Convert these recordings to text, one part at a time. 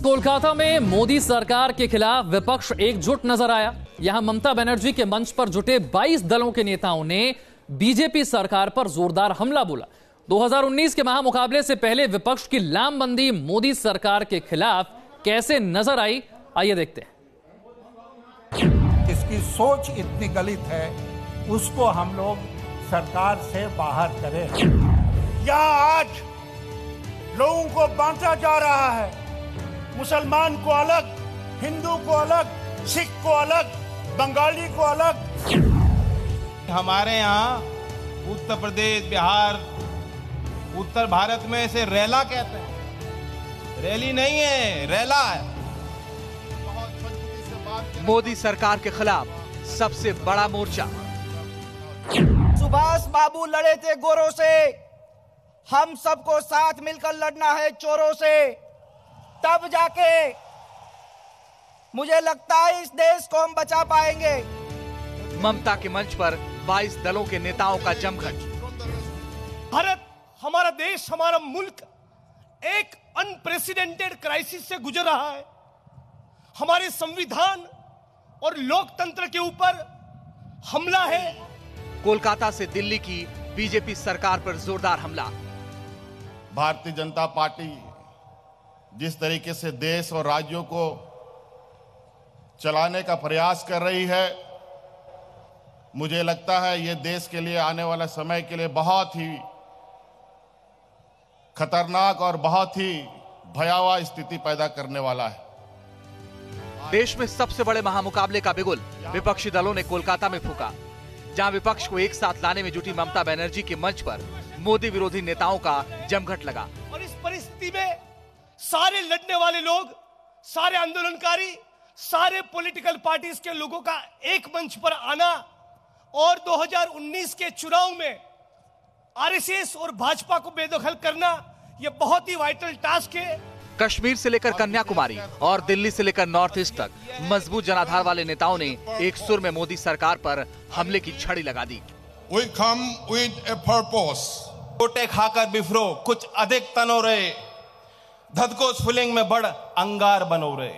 कोलकाता में मोदी सरकार के खिलाफ विपक्ष एकजुट नजर आया। यहां ममता बनर्जी के मंच पर जुटे 22 दलों के नेताओं ने बीजेपी सरकार पर जोरदार हमला बोला। 2019 के महामुकाबले से पहले विपक्ष की लामबंदी मोदी सरकार के खिलाफ कैसे नजर आई, आइए देखते हैं। इसकी सोच इतनी गलत है, उसको हम लोग सरकार से बाहर करें। यहाँ आज लोगों को बांटा जा रहा है, मुसलमान को अलग, हिंदू को अलग, सिख को अलग, बंगाली को अलग। हमारे यहाँ उत्तर प्रदेश, बिहार, उत्तर भारत में इसे रेला कहते हैं। रैली नहीं है, रेला है। मोदी सरकार के खिलाफ सबसे बड़ा मोर्चा। सुभाष बाबू लड़े थे गोरों से, हम सबको साथ मिलकर लड़ना है चोरों से। तब जाके मुझे लगता है इस देश को हम बचा पाएंगे। ममता के मंच पर 22 दलों के नेताओं का जमघट। भारत, हमारा देश, हमारा मुल्क एक अनप्रेसिडेंटेड क्राइसिस से गुजर रहा है। हमारे संविधान और लोकतंत्र के ऊपर हमला है। कोलकाता से दिल्ली की बीजेपी सरकार पर जोरदार हमला। भारतीय जनता पार्टी जिस तरीके से देश और राज्यों को चलाने का प्रयास कर रही है, मुझे लगता है ये देश के लिए आने वाले समय के लिए बहुत ही खतरनाक और बहुत ही भयावह स्थिति पैदा करने वाला है। देश में सबसे बड़े महामुकाबले का बिगुल विपक्षी दलों ने कोलकाता में फूंका, जहां विपक्ष को एक साथ लाने में जुटी ममता बनर्जी के मंच पर मोदी विरोधी नेताओं का जमघट लगा। और इस परिस्थिति में सारे लड़ने वाले लोग, सारे आंदोलनकारी, सारे पॉलिटिकल पार्टीज के लोगों का एक मंच पर आना और 2019 के चुनाव में आरएसएस और भाजपा को बेदखल करना, यह बहुत ही वाइटल टास्क है। कश्मीर से लेकर कन्याकुमारी और दिल्ली से लेकर नॉर्थ ईस्ट तक मजबूत जनाधार वाले नेताओं ने एक सुर में मोदी सरकार पर हमले की छड़ी लगा दी। We come with a purpose. टोटे खाकर बिफरो, कुछ अधिक तनो रहे, धधको स्फुलिंग में बड़ अंगार बनो रहे।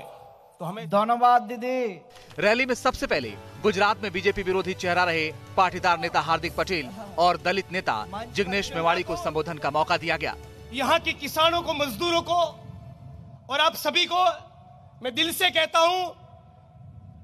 तो हमें धन्यवाद दीदी। रैली में सबसे पहले गुजरात में बीजेपी विरोधी चेहरा रहे पाटीदार नेता हार्दिक पटेल और दलित नेता जिग्नेश मेवाड़ी को संबोधन का मौका दिया गया। यहाँ के किसानों को, मजदूरों को और आप सभी को मैं दिल से कहता हूँ,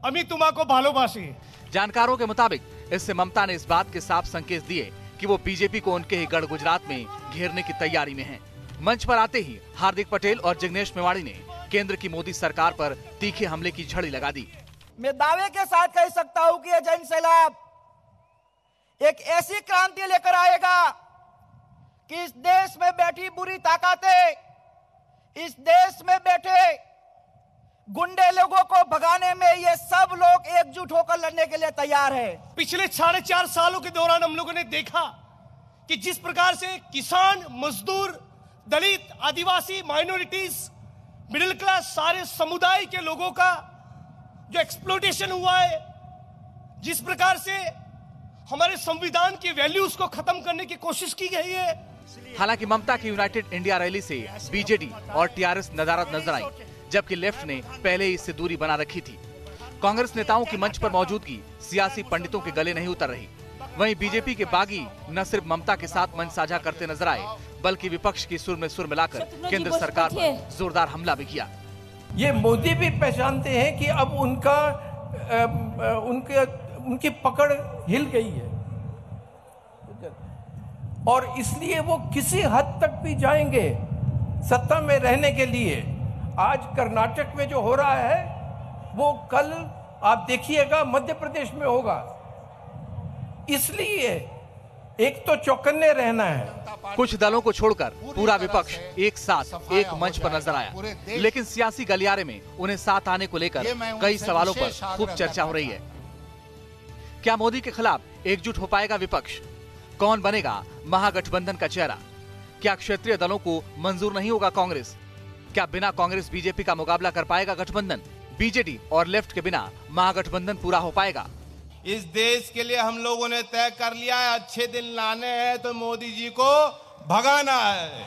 अमी तुम्हा को भालोबासी। जानकारों के मुताबिक इससे ममता ने इस बात के साफ संकेत दिए कि वो बीजेपी को उनके ही गढ़ गुजरात में घेरने की तैयारी में हैं। मंच पर आते ही हार्दिक पटेल और जिग्नेश मेवाड़ी ने केंद्र की मोदी सरकार पर तीखे हमले की झड़ी लगा दी। मैं दावे के साथ कह सकता हूं कि यह जन सैलाब एक ऐसी क्रांति लेकर आएगा कि इस देश में बैठी बुरी ताकतें, इस देश में बैठे गुंडे लोगों को भगाने में ये सब लोग एकजुट होकर लड़ने के लिए तैयार है। पिछले 4.5 सालों के दौरान हम लोगों ने देखा कि जिस प्रकार से किसान, मजदूर, दलित, आदिवासी, माइनॉरिटीज, मिडिल क्लास, सारे समुदाय के लोगों का जो एक्सप्लॉयटेशन हुआ है, जिस प्रकार से हमारे संविधान की वैल्यूज को खत्म करने की कोशिश की गई है। हालांकि ममता की यूनाइटेड इंडिया रैली से बीजेडी और टीआरएस नदारद नजर आई, जबकि लेफ्ट ने पहले ही इससे दूरी बना रखी थी। कांग्रेस नेताओं की मंच पर मौजूदगी सियासी पंडितों के गले नहीं उतर रही। वहीं बीजेपी के बागी न सिर्फ ममता के साथ मंच साझा करते नजर आए, बल्कि विपक्ष की सुर में सुर मिलाकर केंद्र सरकार पर जोरदार हमला भी किया। ये मोदी भी पहचानते हैं कि अब उनकी पकड़ हिल गई है और इसलिए वो किसी हद तक भी जाएंगे सत्ता में रहने के लिए। आज कर्नाटक में जो हो रहा है वो कल आप देखिएगा मध्य प्रदेश में होगा। इसलिए एक तो चौकन्ने रहना है। कुछ दलों को छोड़कर पूरा विपक्ष एक साथ एक मंच पर नजर आया, लेकिन सियासी गलियारे में उन्हें साथ आने को लेकर कई सवालों पर खूब चर्चा हो रही है। क्या मोदी के खिलाफ एकजुट हो पाएगा विपक्ष? कौन बनेगा महागठबंधन का चेहरा? क्या क्षेत्रीय दलों को मंजूर नहीं होगा कांग्रेस? क्या बिना कांग्रेस बीजेपी का मुकाबला कर पाएगा गठबंधन? बीजेडी और लेफ्ट के बिना महागठबंधन पूरा हो पाएगा? इस देश के लिए हम लोगों ने तय कर लिया है, अच्छे दिन लाने हैं तो मोदी जी को भगाना है।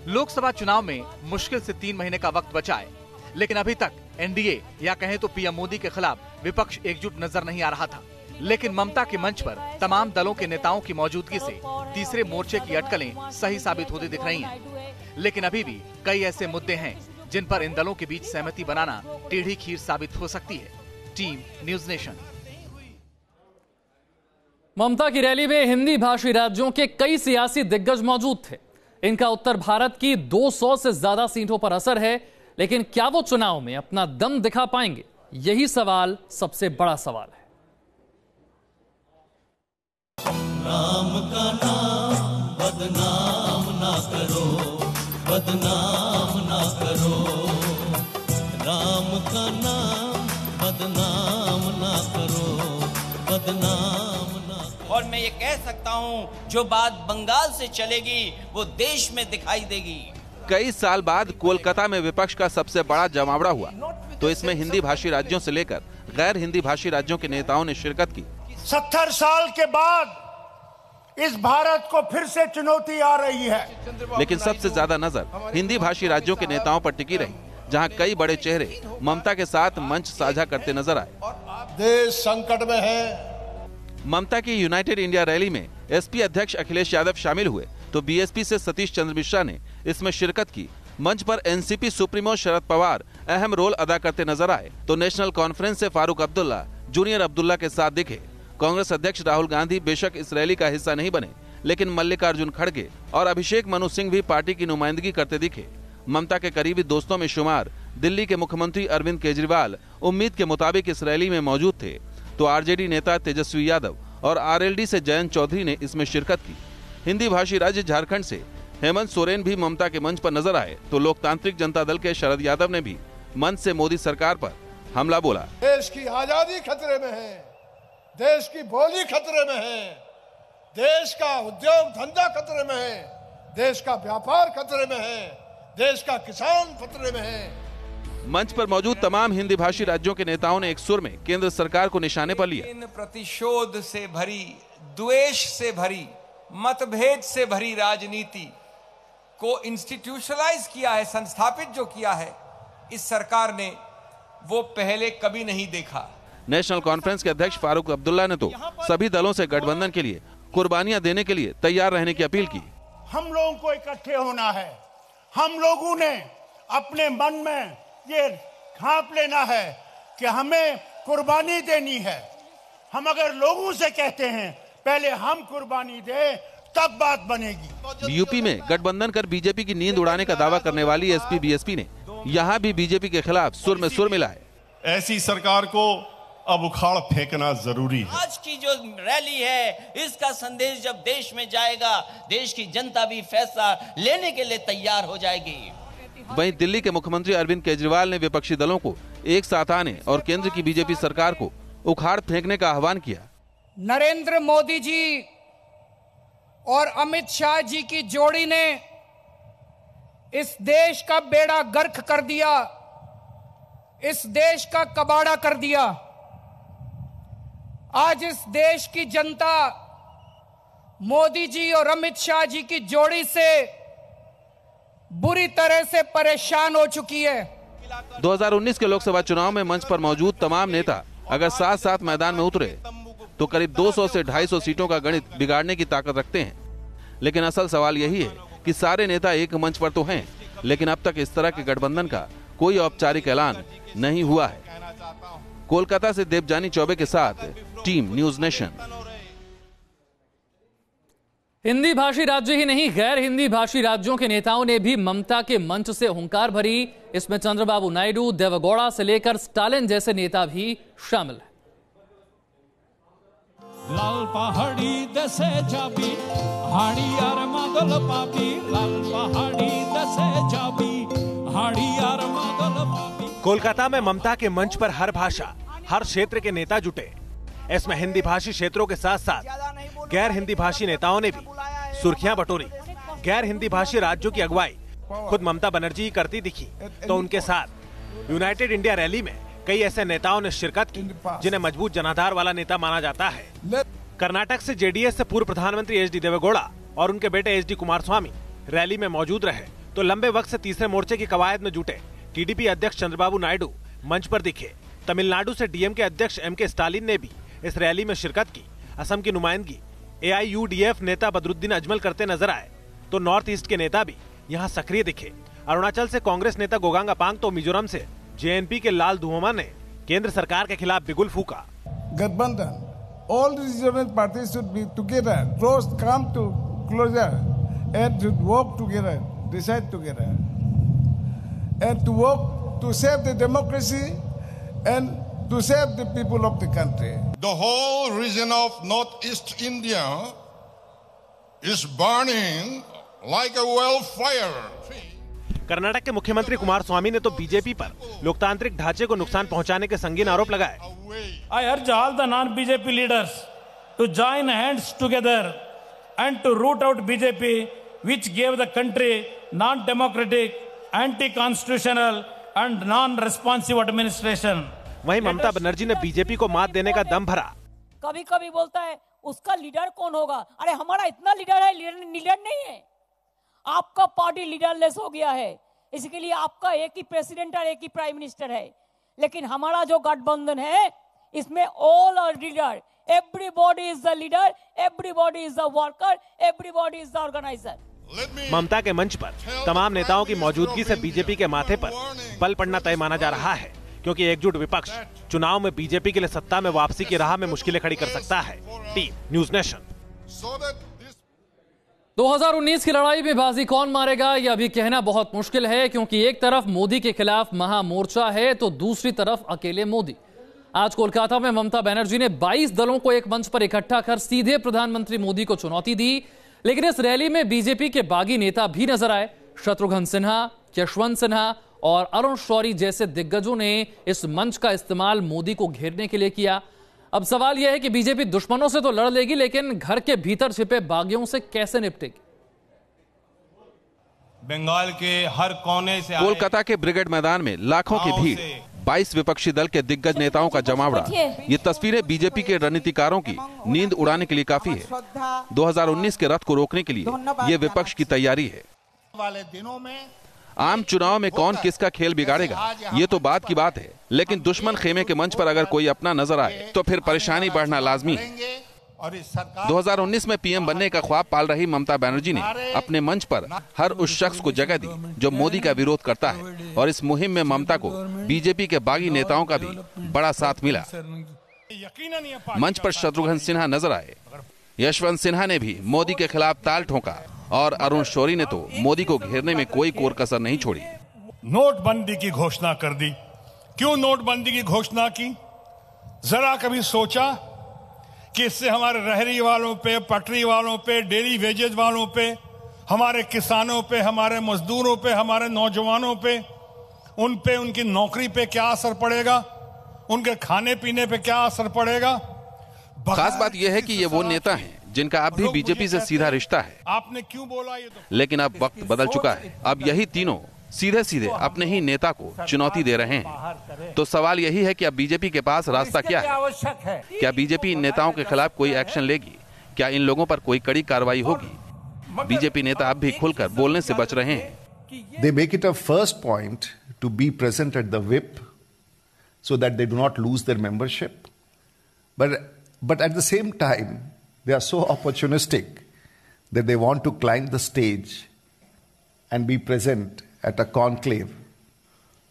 लोकसभा चुनाव में मुश्किल से 3 महीने का वक्त बचा है, लेकिन अभी तक एनडीए या कहें तो पीएम मोदी के खिलाफ विपक्ष एकजुट नजर नहीं आ रहा था। लेकिन ममता के मंच पर तमाम दलों के नेताओं की मौजूदगी से तीसरे मोर्चे की अटकलें सही साबित होती दिख रही हैं। लेकिन अभी भी कई ऐसे मुद्दे हैं जिन पर इन दलों के बीच सहमति बनाना टेढ़ी खीर साबित हो सकती है। Team news nation. ममता की रैली में हिंदी भाषी राज्यों के कई सियासी दिग्गज मौजूद थे। इनका उत्तर भारत की 200 से ज्यादा सीटों पर असर है, लेकिन क्या वो चुनाव में अपना दम दिखा पाएंगे? यही सवाल सबसे बड़ा सवाल है। राम का नाम बदनाम ना करो, बदनाम ना करो। राम का नाम बदनाम ना करो, बदनाम ना करो। और मैं ये कह सकता हूं, जो बात बंगाल से चलेगी वो देश में दिखाई देगी। कई साल बाद कोलकाता में विपक्ष का सबसे बड़ा जमावड़ा हुआ, तो इसमें हिंदी भाषी राज्यों से लेकर गैर हिंदी भाषी राज्यों के नेताओं ने शिरकत की। 70 साल के बाद इस भारत को फिर से चुनौती आ रही है, लेकिन सबसे ज्यादा नजर हिंदी भाषी राज्यों के नेताओं पर टिकी रही, जहां कई बड़े चेहरे ममता के साथ मंच साझा करते नजर आए। देश संकट में है। ममता की यूनाइटेड इंडिया रैली में एसपी अध्यक्ष अखिलेश यादव शामिल हुए, तो बीएसपी से सतीश चंद्र मिश्रा ने इसमें शिरकत की। मंच पर एनसीपी सुप्रीमो शरद पवार अहम रोल अदा करते नजर आए, तो नेशनल कॉन्फ्रेंस से फारूक अब्दुल्ला जूनियर अब्दुल्ला के साथ दिखे। कांग्रेस अध्यक्ष राहुल गांधी बेशक इस रैली का हिस्सा नहीं बने, लेकिन मल्लिकार्जुन खड़गे और अभिषेक मनु सिंह भी पार्टी की नुमाइंदगी करते दिखे। ममता के करीबी दोस्तों में शुमार दिल्ली के मुख्यमंत्री अरविंद केजरीवाल उम्मीद के मुताबिक इस रैली में मौजूद थे, तो आरजेडी नेता तेजस्वी यादव और आरएलडी से जयंत चौधरी ने इसमें शिरकत की। हिंदी भाषी राज्य झारखंड से हेमंत सोरेन भी ममता के मंच पर नजर आए, तो लोकतांत्रिक जनता दल के शरद यादव ने भी मंच से मोदी सरकार पर हमला बोला। देश की आजादी खतरे में है, देश की बोली खतरे में है, देश का उद्योग धंधा खतरे में है, देश का व्यापार खतरे में है, देश का किसान खतरे में है। मंच पर मौजूद तमाम हिंदी भाषी राज्यों के नेताओं ने एक सुर में केंद्र सरकार को निशाने पर लिया। इन प्रतिशोध से भरी, द्वेष से भरी, मतभेद से भरी राजनीति को इंस्टीट्यूशनलाइज किया है, संस्थापित जो किया है इस सरकार ने, वो पहले कभी नहीं देखा। नेशनल कॉन्फ्रेंस के अध्यक्ष फारूक अब्दुल्ला ने तो सभी दलों से गठबंधन के लिए कुर्बानियां देने के लिए तैयार रहने की अपील की। हम लोगों को इकट्ठे होना है, हम लोगों ने अपने मन में ये ठाप लेना है कि हमें कुर्बानी देनी है। हम अगर लोगों से कहते हैं पहले हम कुर्बानी दें तब बात बनेगी। यूपी में गठबंधन कर बीजेपी की नींद उड़ाने का दावा करने वाली एसपी बीएसपी ने यहाँ भी बीजेपी के खिलाफ सुर में सुर मिलाए। ऐसी सरकार को अब उखाड़ फेंकना जरूरी है। आज की जो रैली है इसका संदेश जब देश में जाएगा, देश की जनता भी फैसला लेने के लिए तैयार हो जाएगी। वहीं दिल्ली के मुख्यमंत्री अरविंद केजरीवाल ने विपक्षी दलों को एक साथ आने और केंद्र की बीजेपी सरकार को उखाड़ फेंकने का आह्वान किया। नरेंद्र मोदी जी और अमित शाह जी की जोड़ी ने इस देश का बेड़ा गर्क कर दिया, इस देश का कबाड़ा कर दिया। आज इस देश की जनता मोदी जी और अमित शाह जी की जोड़ी से बुरी तरह से परेशान हो चुकी है। 2019 के लोकसभा चुनाव में मंच पर मौजूद तमाम नेता अगर साथ साथ मैदान में उतरे तो करीब 200 से 250 सीटों का गणित बिगाड़ने की ताकत रखते हैं। लेकिन असल सवाल यही है कि सारे नेता एक मंच पर तो हैं, लेकिन अब तक इस तरह के गठबंधन का कोई औपचारिक ऐलान नहीं हुआ है। कोलकाता से देवजानी चौबे के साथ टीम न्यूज नेशन। हिंदी भाषी राज्य ही नहीं, गैर हिंदी भाषी राज्यों के नेताओं ने भी ममता के मंच से हुंकार भरी। इसमें चंद्रबाबू नायडू, देवेगौड़ा से लेकर स्टालिन जैसे नेता भी शामिल हैं। लाल पहाड़ी दसे जाबी हाड़ियार मादल पापी, लाल पहाड़ी दसे जाबी हाड़ियार मादल पापी। कोलकाता में ममता के मंच पर हर भाषा, हर क्षेत्र के नेता जुटे। इसमें हिंदी भाषी क्षेत्रों के साथ साथ गैर हिंदी भाषी नेताओं ने भी सुर्खियां बटोरी। गैर हिंदी भाषी राज्यों की अगुवाई खुद ममता बनर्जी करती दिखी, तो उनके साथ यूनाइटेड इंडिया रैली में कई ऐसे नेताओं ने शिरकत की जिन्हें मजबूत जनाधार वाला नेता माना जाता है। कर्नाटक से जेडीएस से पूर्व प्रधानमंत्री एचडी देवेगौड़ा और उनके बेटे एचडी कुमारस्वामी रैली में मौजूद रहे, तो लंबे वक्त से तीसरे मोर्चे की कवायद में जुटे टीडीपी अध्यक्ष चंद्रबाबू नायडू मंच पर दिखे। तमिलनाडु से डीएमके अध्यक्ष एमके स्टालिन ने भी इस रैली में शिरकत की। असम की नुमाइंदगी एआईयूडीएफ नेता बदरुद्दीन अजमल करते नजर आए तो नॉर्थ ईस्ट के नेता भी यहाँ सक्रिय दिखे। अरुणाचल से कांग्रेस नेता गोगांग अपांग तो मिजोरम से जेएनपी के लाल दुहोमा ने केंद्र सरकार के खिलाफ बिगुल फूका। गठबंधन, all the regional parties should be together, close, come to closer, and should work together, decide together, and to work to save the democracy and to save the people of the country. The whole region of Northeast India is burning like a wildfire. Karnataka के मुख्यमंत्री कुमारस्वामी ने तो BJP पर लोकतांत्रिक ढांचे को नुकसान पहुंचाने के संगीन आरोप लगाए। I urge all the non-BJP leaders to join hands together and to root out BJP, which gave the country non-democratic, anti-constitutional and non-responsive administration. वहीं ममता बनर्जी ने बीजेपी को मात देने का दम भरा। कभी कभी बोलता है उसका लीडर कौन होगा। अरे हमारा इतना लीडर है, लीडर नहीं है। आपका पार्टी लीडरलेस हो गया है, इसके लिए आपका एक ही प्रेसिडेंट और एक ही प्राइम मिनिस्टर है। लेकिन हमारा जो गठबंधन है इसमें all are leader, everybody is the leader, everybody is the worker, everybody is the organizer. Mamata के मंच पर तमाम नेताओं की मौजूदगी से बीजेपी के माथे पर बल पड़ना तय माना जा रहा है, क्योंकि एकजुट विपक्ष चुनाव में बीजेपी के लिए सत्ता में वापसी की राह में मुश्किलें खड़ी कर सकता है। Team news nation. 2019 की लड़ाई में बाजी कौन मारेगा यह अभी कहना बहुत मुश्किल है, क्योंकि एक तरफ मोदी के खिलाफ महामोर्चा है तो दूसरी तरफ अकेले मोदी। आज कोलकाता में ममता बनर्जी ने 22 दलों को एक मंच पर इकट्ठा कर सीधे प्रधानमंत्री मोदी को चुनौती दी। लेकिन इस रैली में बीजेपी के बागी नेता भी नजर आए। शत्रुघ्न सिन्हा, यशवंत सिन्हा और अरुण शौरी जैसे दिग्गजों ने इस मंच का इस्तेमाल मोदी को घेरने के लिए किया। अब सवाल यह है कि बीजेपी दुश्मनों से तो लड़ लेगी, लेकिन घर के भीतर छिपे बागियों से कैसे निपटेगी। बंगाल के हर कोने से कोलकाता के ब्रिगेड मैदान में लाखों की भीड़, 22 विपक्षी दल के दिग्गज नेताओं का जमावड़ा। ये तस्वीरें बीजेपी के रणनीतिकारों की नींद उड़ाने के लिए काफी है। 2019 के रथ को रोकने के लिए ये विपक्ष की तैयारी है। वाले दिनों में आम चुनाव में कौन किसका खेल बिगाड़ेगा ये तो बात की बात है, लेकिन दुश्मन खेमे के मंच पर अगर कोई अपना नजर आए तो फिर परेशानी बढ़ना लाजमी है। 2019 में पीएम बनने का ख्वाब पाल रही ममता बनर्जी ने अपने मंच पर हर उस शख्स को जगह दी जो मोदी का विरोध करता है, और इस मुहिम में ममता को बीजेपी के बागी नेताओं का भी बड़ा साथ मिला। मंच पर शत्रुघ्न सिन्हा नजर आए, यशवंत सिन्हा ने भी मोदी के खिलाफ ताल ठोका और अरुण शौरी ने तो मोदी को घेरने में कोई कोर कसर नहीं छोड़ी। नोटबंदी की घोषणा कर दी। क्यों नोटबंदी की घोषणा की? जरा कभी सोचा कि इससे हमारे रहरी वालों पे, पटरी वालों पे, डेली वेजेज वालों पे, हमारे किसानों पे, हमारे मजदूरों पे, हमारे नौजवानों पे, उनकी नौकरी पे क्या असर पड़ेगा, उनके खाने पीने पे क्या असर पड़ेगा। खास बात यह है कि ये वो नेता हैं जिनका अब भी बीजेपी से सीधा रिश्ता है। आपने क्यों बोला ये तो? लेकिन अब वक्त बदल चुका है। अब यही तीनों सीधे सीधे अपने ही नेता को चुनौती दे रहे हैं। तो सवाल यही है कि अब बीजेपी के पास रास्ता क्या है? क्या बीजेपी इन नेताओं के खिलाफ कोई एक्शन लेगी? क्या इन लोगों पर कोई कड़ी कार्रवाई होगी? बीजेपी नेता अब भी खुलकर बोलने से बच रहे हैं। They make it a first point to be present at the whip so that they do not lose their membership. But at the same time, they are so opportunistic that they want to climb the stage and be present at a conclave.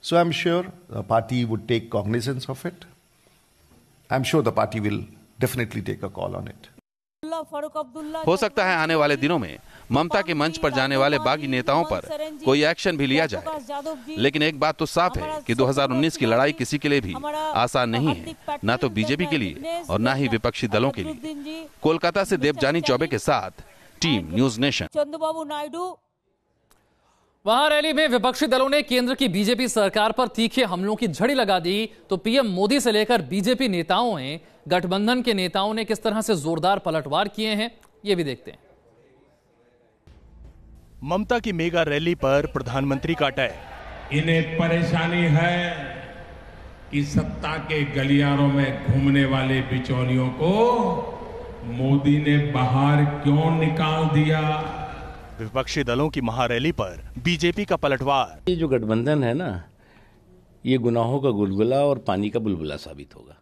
So I'm sure the party would take cognizance of it. I'm sure the party will definitely take a call on it. हो सकता है आने वाले दिनों में ममता के मंच पर जाने वाले बागी नेताओं पर कोई एक्शन भी लिया जाए। लेकिन एक बात तो साफ है कि 2019 की लड़ाई किसी के लिए भी आसान नहीं है, ना तो बीजेपी के लिए और ना ही विपक्षी दलों के लिए। कोलकाता से देवजानी चौबे के साथ team news nation. Chandrababu Naidu. वहां रैली में विपक्षी दलों ने केंद्र की बीजेपी सरकार पर तीखे हमलों की झड़ी लगा दी, तो पीएम मोदी से लेकर बीजेपी नेताओं ने, गठबंधन के नेताओं ने किस तरह से जोरदार पलटवार किए हैं, ये भी देखते हैं। ममता की मेगा रैली पर प्रधानमंत्री का अटैक। इन्हें परेशानी है कि सत्ता के गलियारों में घूमने वाले बिचौलियों को मोदी ने बाहर क्यों निकाल दिया। विपक्षी दलों की महारैली पर बीजेपी का पलटवार। ये जो गठबंधन है ना, ये गुनाहों का गुलगुला और पानी का बुलबुला साबित होगा।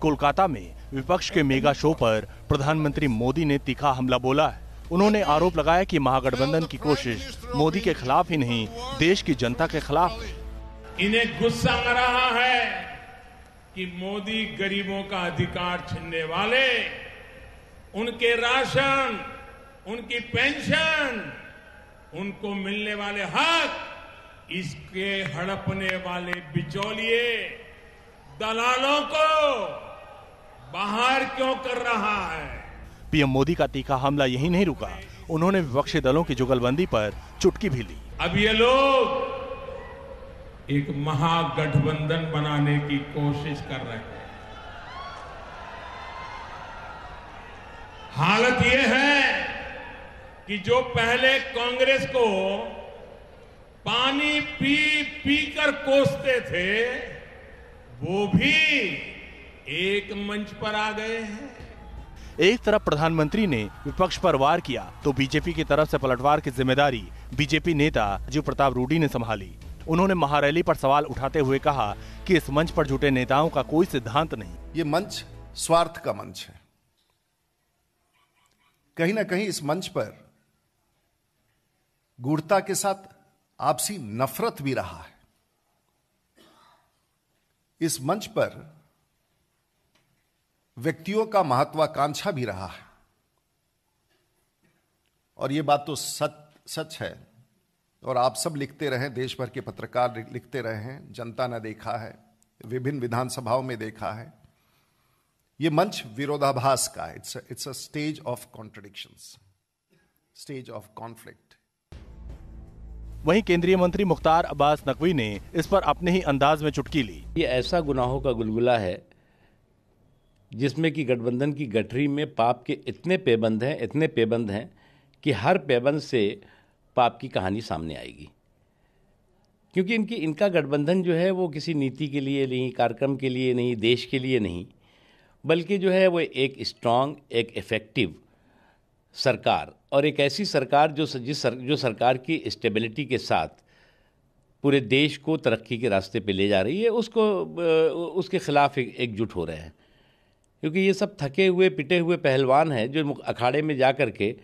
कोलकाता में विपक्ष के मेगा शो पर प्रधानमंत्री मोदी ने तीखा हमला बोला है। उन्होंने आरोप लगाया कि महागठबंधन की कोशिश मोदी के खिलाफ ही नहीं, देश की जनता के खिलाफ है। इन्हें गुस्सा आ रहा है कि मोदी गरीबों का अधिकार छीनने वाले, उनके राशन, उनकी पेंशन, उनको मिलने वाले हक, इसके हड़पने वाले बिचौलिए दलालों को बाहर क्यों कर रहा है। पीएम मोदी का तीखा हमला यही नहीं रुका, उन्होंने विपक्षी दलों की जुगलबंदी पर चुटकी भी ली। अब ये लोग एक महागठबंधन बनाने की कोशिश कर रहे हैं। हालत ये है कि जो पहले कांग्रेस को पानी पी पी कर कोसते थे, वो भी एक मंच पर आ गए हैं। एक तरफ प्रधानमंत्री ने विपक्ष पर वार किया तो बीजेपी की तरफ से पलटवार की जिम्मेदारी बीजेपी नेता राजीव प्रताप रूडी ने संभाली। उन्होंने महारैली पर सवाल उठाते हुए कहा कि इस मंच पर जुटे नेताओं का कोई सिद्धांत नहीं। ये मंच स्वार्थ का मंच है। कहीं ना कहीं इस मंच पर गूढ़ता के साथ आपसी नफरत भी रहा है। इस मंच पर व्यक्तियों का भी रहा है। और यह बात तो सच है, और आप सब लिखते रहे, देश भर के पत्रकार लिखते रहे हैं, जनता ने देखा है, विभिन्न विधानसभाओं में देखा है। यह मंच विरोधाभास का है। It's a stage of contradictions, stage of conflict. वहीं केंद्रीय मंत्री मुख्तार अब्बास नकवी ने इस पर अपने ही अंदाज में चुटकी ली। ये ऐसा गुनाहों का गुलगुला है जिसमें कि गठबंधन की गठरी में पाप के इतने पेबंद हैं कि हर पेबंद से पाप की कहानी सामने आएगी। क्योंकि इनका गठबंधन जो है वो किसी नीति के लिए नहीं, कार्यक्रम के लिए नहीं, देश के लिए नहीं, बल्कि जो है वो एक स्ट्रांग, एक इफेक्टिव सरकार और एक ऐसी सरकार जो सरकार की स्टेबिलिटी के साथ पूरे देश को तरक्की के रास्ते पे ले जा रही है, उसके खिलाफ एकजुट हो रहे हैं। क्योंकि ये सब थके हुए पिटे हुए पहलवान हैं जो अखाड़े में जा कर के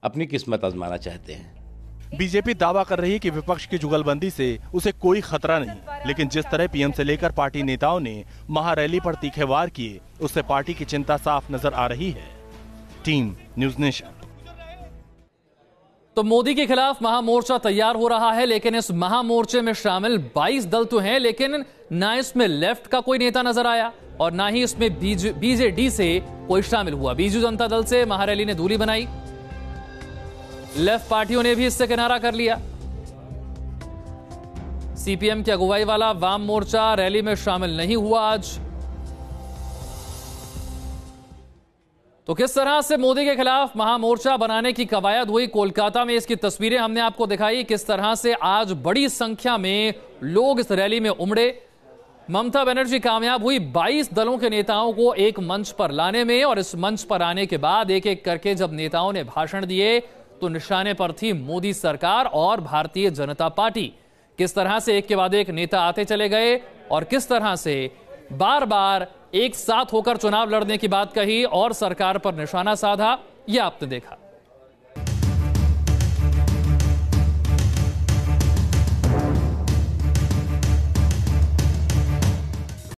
अपनी किस्मत आजमाना चाहते हैं। बीजेपी दावा कर रही है कि विपक्ष की जुगलबंदी से उसे कोई खतरा नहीं, लेकिन जिस तरह पीएम से लेकर पार्टी नेताओं ने महारैली पर तीखे वार किए, उससे पार्टी की चिंता साफ नजर आ रही है। Team news nation. तो मोदी के खिलाफ महामोर्चा तैयार हो रहा है, लेकिन इस महामोर्चे में शामिल 22 दल तो हैं, लेकिन ना इसमें लेफ्ट का कोई नेता नजर आया और ना ही इसमें बीजेडी से कोई शामिल हुआ। बीजू जनता दल से महारैली ने दूरी बनाई, लेफ्ट पार्टियों ने भी इससे किनारा कर लिया। सीपीएम की अगुवाई वाला वाम मोर्चा रैली में शामिल नहीं हुआ आज। तो किस तरह से मोदी के खिलाफ महामोर्चा बनाने की कवायद हुई कोलकाता में, इसकी तस्वीरें हमने आपको दिखाई। किस तरह से आज बड़ी संख्या में लोग इस रैली में उमड़े। ममता बनर्जी कामयाब हुई 22 दलों के नेताओं को एक मंच पर लाने में, और इस मंच पर आने के बाद एक एक करके जब नेताओं ने भाषण दिए तो निशाने पर थी मोदी सरकार और भारतीय जनता पार्टी। किस तरह से एक के बाद एक नेता आते चले गए और किस तरह से बार बार एक साथ होकर चुनाव लड़ने की बात कही और सरकार पर निशाना साधा, यह आपने देखा।